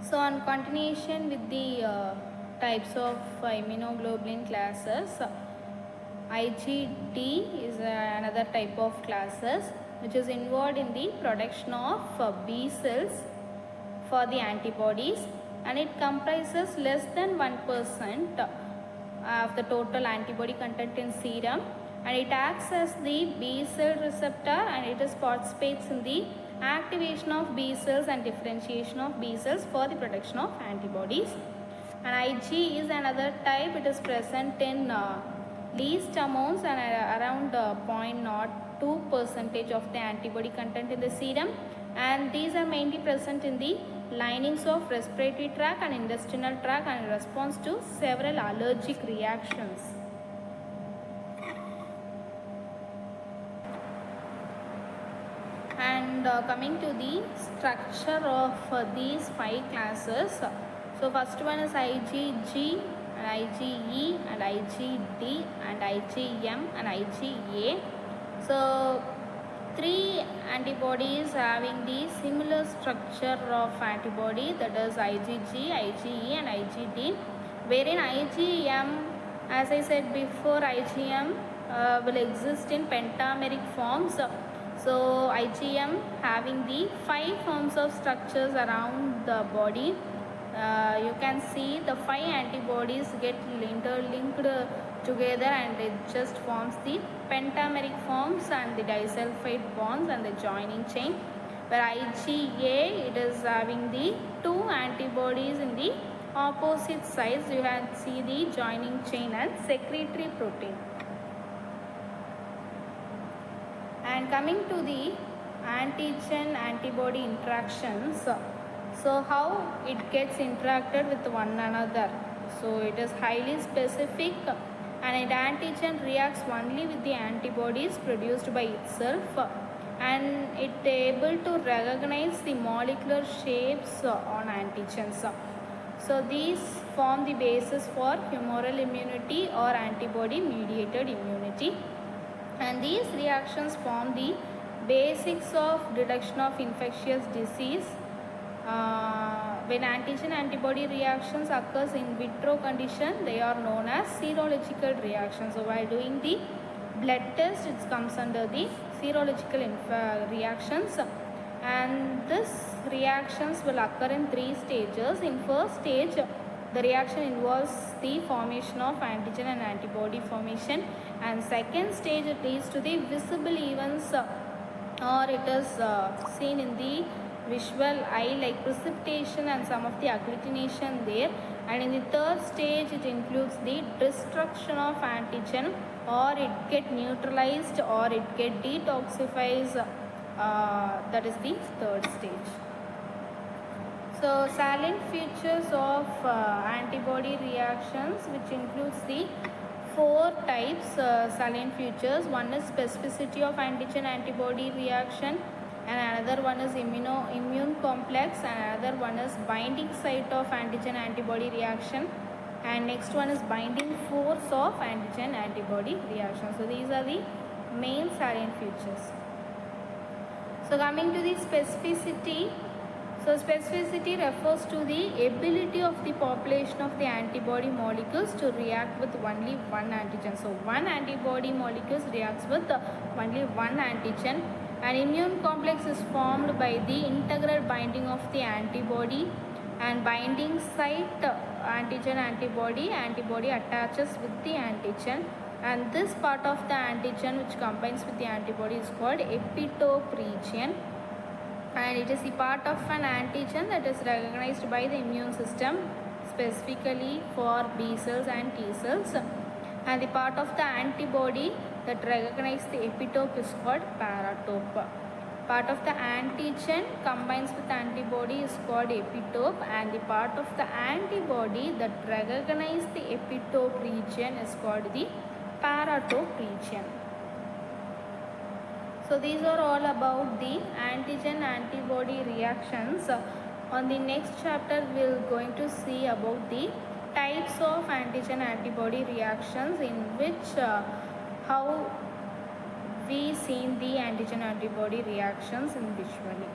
So on continuation with the types of immunoglobulin classes, IgD is another type of classes which is involved in the production of B cells for the antibodies, and it comprises less than 1% of the total antibody content in serum, and it acts as the B cell receptor, and it participates in the activation of B cells and differentiation of B cells for the production of antibodies. And Ig is another type. It is present in least amounts and around 0.02% of the antibody content in the serum, and these are mainly present in the linings of respiratory tract and intestinal tract and in response to several allergic reactions. And coming to the structure of these 5 classes, so first one is IgG and IgE and IgD and IgM and IgA. So 3 antibodies having the similar structure of antibody, that is IgG, IgE and IgD, wherein IgM, as I said before, IgM will exist in pentameric forms. So IgM having the 5 forms of structures around the body. You can see the 5 antibodies get interlinked together and it just forms the pentameric forms and the disulfide bonds and the joining chain. Where IgA, it is having the 2 antibodies in the opposite sides. You can see the joining chain and secretory protein. And coming to the antigen-antibody interactions, so how it gets interacted with one another. So it is highly specific, and an antigen reacts only with the antibodies produced by itself, and it able to recognize the molecular shapes on antigens. So these form the basis for humoral immunity or antibody mediated immunity, and these reactions form the basics of detection of infectious disease. When antigen-antibody reactions occurs in vitro condition, they are known as serological reactions. So while doing the blood test, it comes under the serological reactions, and this reactions will occur in 3 stages. In first stage, the reaction involves the formation of antigen and antibody formation, and second stage it leads to the visible events or it is seen in the visual eye like precipitation and some of the agglutination there, and in the third stage it includes the destruction of antigen, or it get neutralized or it get detoxifies, that is the third stage. So salient features of antibody reactions, which includes the 4 types salient features. One is specificity of antigen-antibody reaction, and another one is immune complex, and another one is binding site of antigen-antibody reaction, and next one is binding force of antigen-antibody reaction. So these are the main salient features. So coming to the specificity, so specificity refers to the ability of the population of the antibody molecules to react with only one antigen. So one antibody molecules reacts with only one antigen. An immune complex is formed by the integral binding of the antibody and binding site antigen-antibody. Antibody attaches with the antigen, and this part of the antigen which combines with the antibody is called epitope region, and it is the part of an antigen that is recognized by the immune system specifically for B cells and T cells, and the part of the antibody that recognize the epitope is called paratope. Part of the antigen combines with antibody is called epitope, and the part of the antibody that recognize the epitope region is called the paratope region. So these are all about the antigen-antibody reactions. On the next chapter, we are going to see about the types of antigen-antibody reactions, in which how we seen the antigen-antibody reactions in visually.